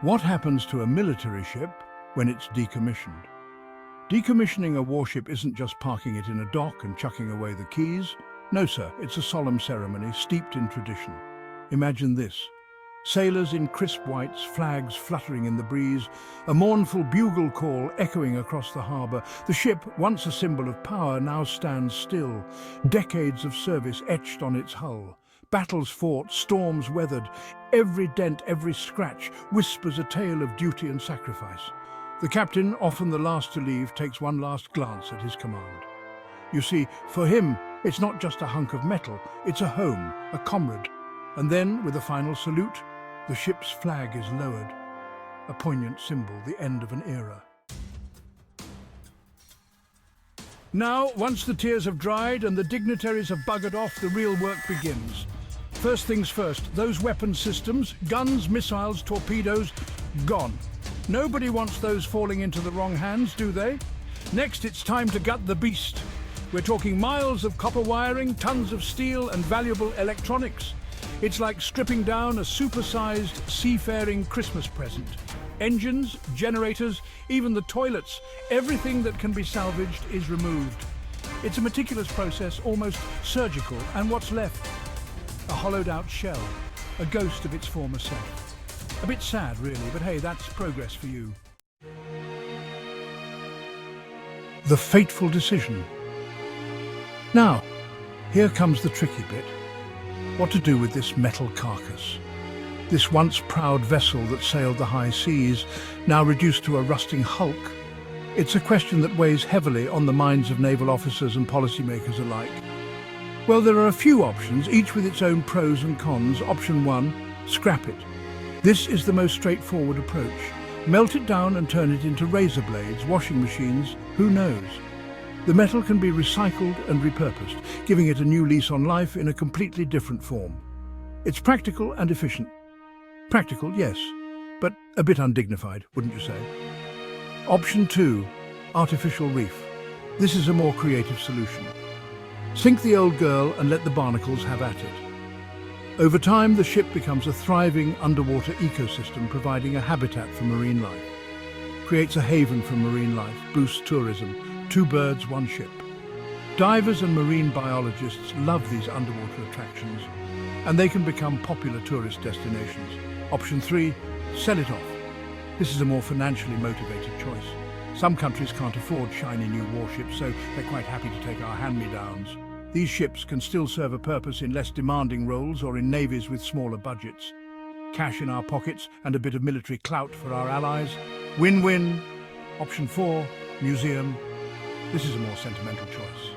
What happens to a military ship when it's decommissioned? Decommissioning a warship isn't just parking it in a dock and chucking away the keys. No, sir, it's a solemn ceremony steeped in tradition. Imagine this. Sailors in crisp whites, flags fluttering in the breeze, a mournful bugle call echoing across the harbour. The ship, once a symbol of power, now stands still, decades of service etched on its hull. Battles fought, storms weathered, every dent, every scratch whispers a tale of duty and sacrifice. The captain, often the last to leave, takes one last glance at his command. You see, for him, it's not just a hunk of metal, it's a home, a comrade. And then, with a final salute, the ship's flag is lowered, a poignant symbol, the end of an era. Now, once the tears have dried and the dignitaries have buggered off, the real work begins. First things first, those weapon systems, guns, missiles, torpedoes, gone. Nobody wants those falling into the wrong hands, do they? Next, it's time to gut the beast. We're talking miles of copper wiring, tons of steel and valuable electronics. It's like stripping down a supersized seafaring Christmas present. Engines, generators, even the toilets, everything that can be salvaged is removed. It's a meticulous process, almost surgical, and what's left? A hollowed-out shell, a ghost of its former self. A bit sad, really, but hey, that's progress for you. The fateful decision. Now, here comes the tricky bit. What to do with this metal carcass? This once proud vessel that sailed the high seas, now reduced to a rusting hulk. It's a question that weighs heavily on the minds of naval officers and policymakers alike. Well, there are a few options, each with its own pros and cons. Option 1, scrap it. This is the most straightforward approach. Melt it down and turn it into razor blades, washing machines, who knows? The metal can be recycled and repurposed, giving it a new lease on life in a completely different form. It's practical and efficient. Practical, yes, but a bit undignified, wouldn't you say? Option 2, artificial reef. This is a more creative solution. Sink the old girl and let the barnacles have at it. Over time, the ship becomes a thriving underwater ecosystem, providing a habitat for marine life. Creates a haven for marine life, boosts tourism. 2 birds, 1 ship. Divers and marine biologists love these underwater attractions, and they can become popular tourist destinations. Option 3, sell it off. This is a more financially motivated choice. Some countries can't afford shiny new warships, so they're quite happy to take our hand-me-downs. These ships can still serve a purpose in less demanding roles or in navies with smaller budgets. Cash in our pockets and a bit of military clout for our allies. Win-win. Option 4, museum. This is a more sentimental choice.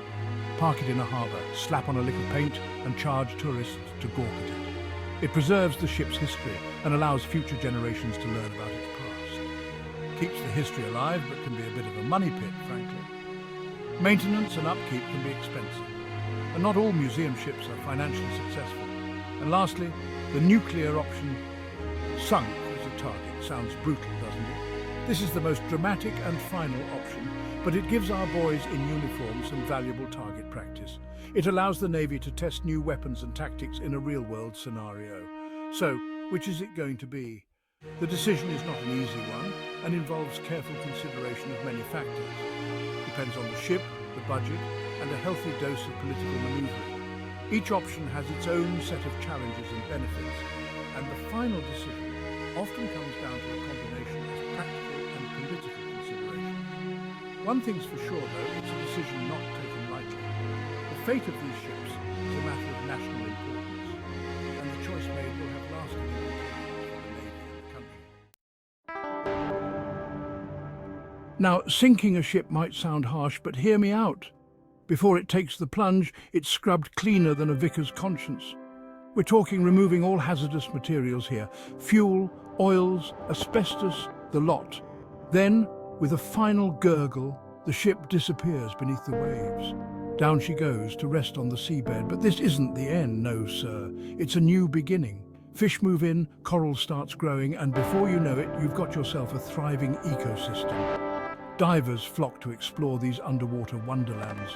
Park it in a harbour, slap on a lick of paint and charge tourists to gawk at it. It preserves the ship's history and allows future generations to learn about its past. Keeps the history alive, but can be a bit of a money pit, frankly. Maintenance and upkeep can be expensive, and not all museum ships are financially successful. And lastly, the nuclear option, sunk as a target. Sounds brutal, doesn't it? This is the most dramatic and final option, but it gives our boys in uniform some valuable target practice. It allows the Navy to test new weapons and tactics in a real-world scenario. So, which is it going to be? The decision is not an easy one and involves careful consideration of many factors. Depends on the ship, the budget, and a healthy dose of political manoeuvring. Each option has its own set of challenges and benefits, and the final decision often comes down to a combination of practical and political consideration. One thing's for sure, though, it's a decision not taken lightly. The fate of these ships is a matter of national importance, and the choice made will have lasting implications for the Navy and the country. Now, sinking a ship might sound harsh, but hear me out. Before it takes the plunge, it's scrubbed cleaner than a vicar's conscience. We're talking removing all hazardous materials here. Fuel, oils, asbestos, the lot. Then, with a final gurgle, the ship disappears beneath the waves. Down she goes to rest on the seabed. But this isn't the end, no sir. It's a new beginning. Fish move in, coral starts growing, and before you know it, you've got yourself a thriving ecosystem. Divers flock to explore these underwater wonderlands.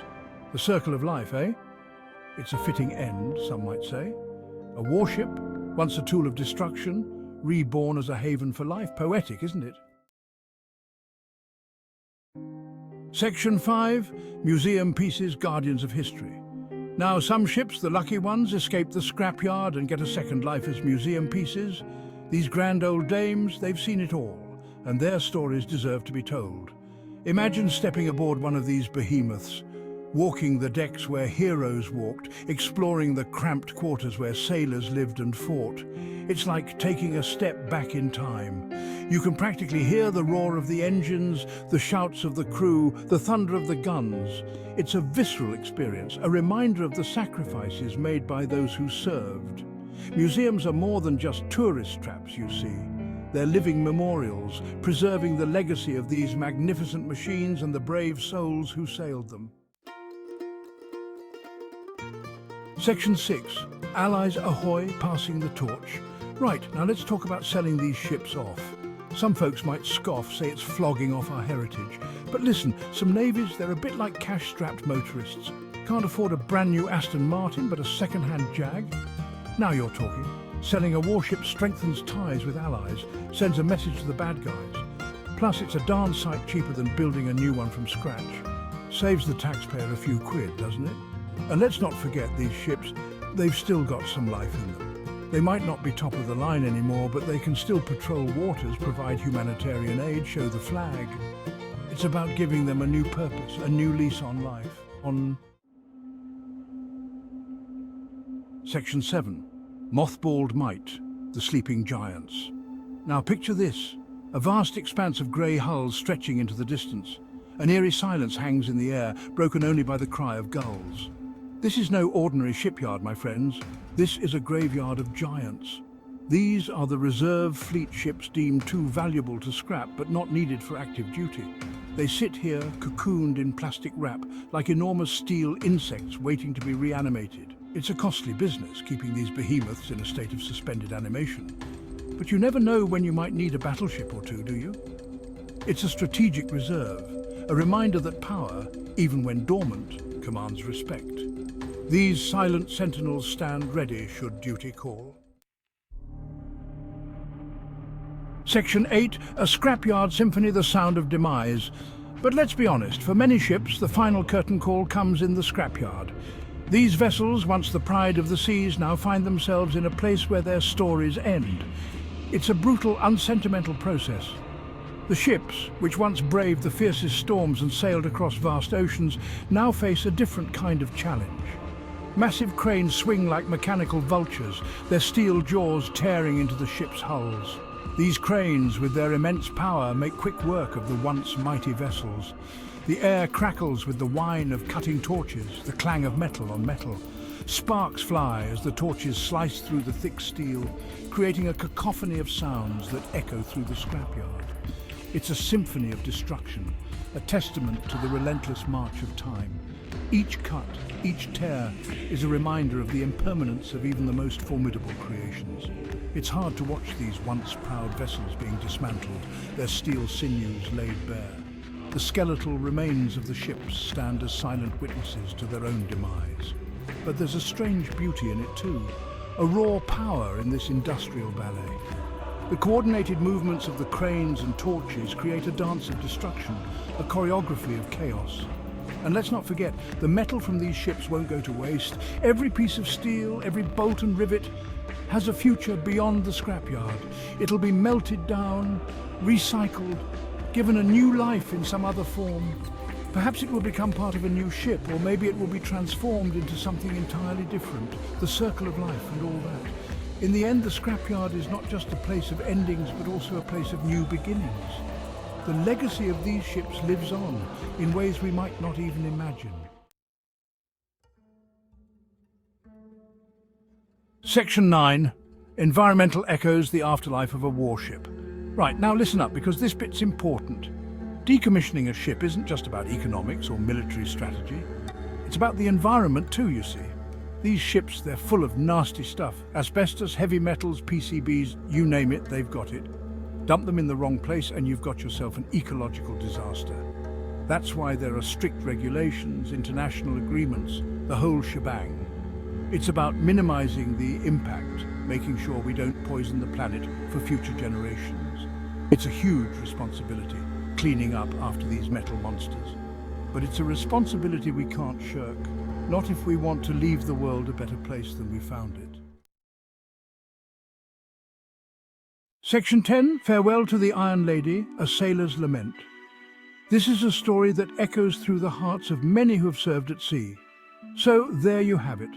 The circle of life, eh? It's a fitting end, some might say. A warship, once a tool of destruction, reborn as a haven for life. Poetic, isn't it? Section 5. Museum Pieces, Guardians of History. Now, some ships, the lucky ones, escape the scrapyard and get a second life as museum pieces. These grand old dames, they've seen it all, and their stories deserve to be told. Imagine stepping aboard one of these behemoths, walking the decks where heroes walked, exploring the cramped quarters where sailors lived and fought. It's like taking a step back in time. You can practically hear the roar of the engines, the shouts of the crew, the thunder of the guns. It's a visceral experience, a reminder of the sacrifices made by those who served. Museums are more than just tourist traps, you see. They're living memorials, preserving the legacy of these magnificent machines and the brave souls who sailed them. Section 6. Allies ahoy, passing the torch. Right, now let's talk about selling these ships off. Some folks might scoff, say it's flogging off our heritage. But listen, some navies, they're a bit like cash-strapped motorists. Can't afford a brand new Aston Martin, but a second-hand Jag. Now you're talking. Selling a warship strengthens ties with allies, sends a message to the bad guys. Plus, it's a darn sight cheaper than building a new one from scratch. Saves the taxpayer a few quid, doesn't it? And let's not forget these ships, they've still got some life in them. They might not be top of the line anymore, but they can still patrol waters, provide humanitarian aid, show the flag. It's about giving them a new purpose, a new lease on life. On Section 7. Mothballed Might, the Sleeping Giants. Now picture this, a vast expanse of grey hulls stretching into the distance. An eerie silence hangs in the air, broken only by the cry of gulls. This is no ordinary shipyard, my friends. This is a graveyard of giants. These are the reserve fleet ships deemed too valuable to scrap but not needed for active duty. They sit here, cocooned in plastic wrap, like enormous steel insects waiting to be reanimated. It's a costly business, keeping these behemoths in a state of suspended animation. But you never know when you might need a battleship or two, do you? It's a strategic reserve, a reminder that power, even when dormant, commands respect. These silent sentinels stand ready should duty call. Section 8, a Scrapyard Symphony, the sound of demise. But let's be honest, for many ships, the final curtain call comes in the scrapyard. These vessels, once the pride of the seas, now find themselves in a place where their stories end. It's a brutal, unsentimental process. The ships, which once braved the fiercest storms and sailed across vast oceans, now face a different kind of challenge. Massive cranes swing like mechanical vultures, their steel jaws tearing into the ship's hulls. These cranes, with their immense power, make quick work of the once mighty vessels. The air crackles with the whine of cutting torches, the clang of metal on metal. Sparks fly as the torches slice through the thick steel, creating a cacophony of sounds that echo through the scrapyard. It's a symphony of destruction, a testament to the relentless march of time. Each cut, each tear, is a reminder of the impermanence of even the most formidable creations. It's hard to watch these once proud vessels being dismantled, their steel sinews laid bare. The skeletal remains of the ships stand as silent witnesses to their own demise. But there's a strange beauty in it too, a raw power in this industrial ballet. The coordinated movements of the cranes and torches create a dance of destruction, a choreography of chaos. And let's not forget, the metal from these ships won't go to waste. Every piece of steel, every bolt and rivet has a future beyond the scrapyard. It'll be melted down, recycled, given a new life in some other form. Perhaps it will become part of a new ship, or maybe it will be transformed into something entirely different. The circle of life and all that. In the end, the scrapyard is not just a place of endings, but also a place of new beginnings. The legacy of these ships lives on in ways we might not even imagine. Section 9. Environmental echoes, the afterlife of a warship. Right, now listen up, because this bit's important. Decommissioning a ship isn't just about economics or military strategy. It's about the environment too, you see. These ships, they're full of nasty stuff. Asbestos, heavy metals, PCBs, you name it, they've got it. Dump them in the wrong place and you've got yourself an ecological disaster. That's why there are strict regulations, international agreements, the whole shebang. It's about minimizing the impact, making sure we don't poison the planet for future generations. It's a huge responsibility, cleaning up after these metal monsters. But it's a responsibility we can't shirk, not if we want to leave the world a better place than we found it. Section 10, Farewell to the Iron Lady, A Sailor's Lament. This is a story that echoes through the hearts of many who have served at sea. So there you have it.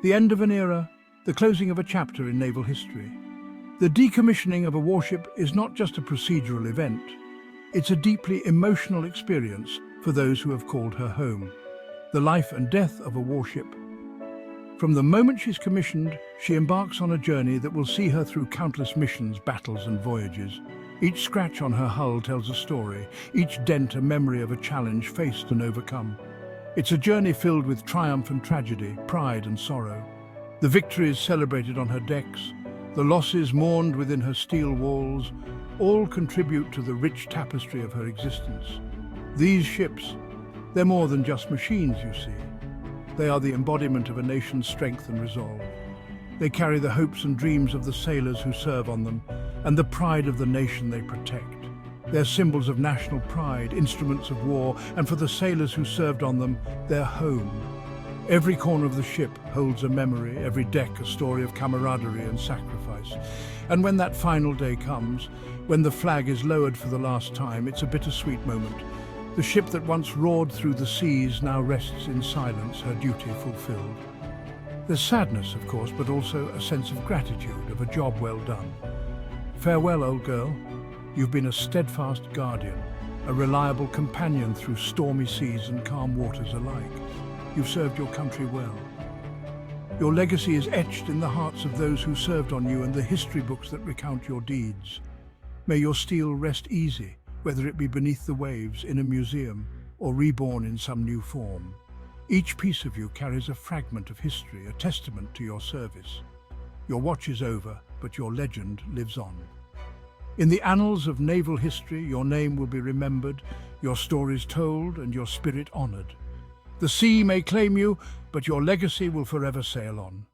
The end of an era, the closing of a chapter in naval history. The decommissioning of a warship is not just a procedural event. It's a deeply emotional experience for those who have called her home. The life and death of a warship. From the moment she's commissioned, she embarks on a journey that will see her through countless missions, battles and voyages. Each scratch on her hull tells a story, each dent a memory of a challenge faced and overcome. It's a journey filled with triumph and tragedy, pride and sorrow. The victories celebrated on her decks, the losses mourned within her steel walls, all contribute to the rich tapestry of her existence. These ships, they're more than just machines, you see. They are the embodiment of a nation's strength and resolve. They carry the hopes and dreams of the sailors who serve on them, and the pride of the nation they protect. They're symbols of national pride, instruments of war, and for the sailors who served on them, their home. Every corner of the ship holds a memory, every deck a story of camaraderie and sacrifice. And when that final day comes, when the flag is lowered for the last time, it's a bittersweet moment. The ship that once roared through the seas now rests in silence, her duty fulfilled. There's sadness, of course, but also a sense of gratitude, of a job well done. Farewell, old girl. You've been a steadfast guardian, a reliable companion through stormy seas and calm waters alike. You've served your country well. Your legacy is etched in the hearts of those who served on you and the history books that recount your deeds. May your steel rest easy, whether it be beneath the waves, in a museum, or reborn in some new form. Each piece of you carries a fragment of history, a testament to your service. Your watch is over, but your legend lives on. In the annals of naval history, your name will be remembered, your stories told, and your spirit honored. The sea may claim you, but your legacy will forever sail on.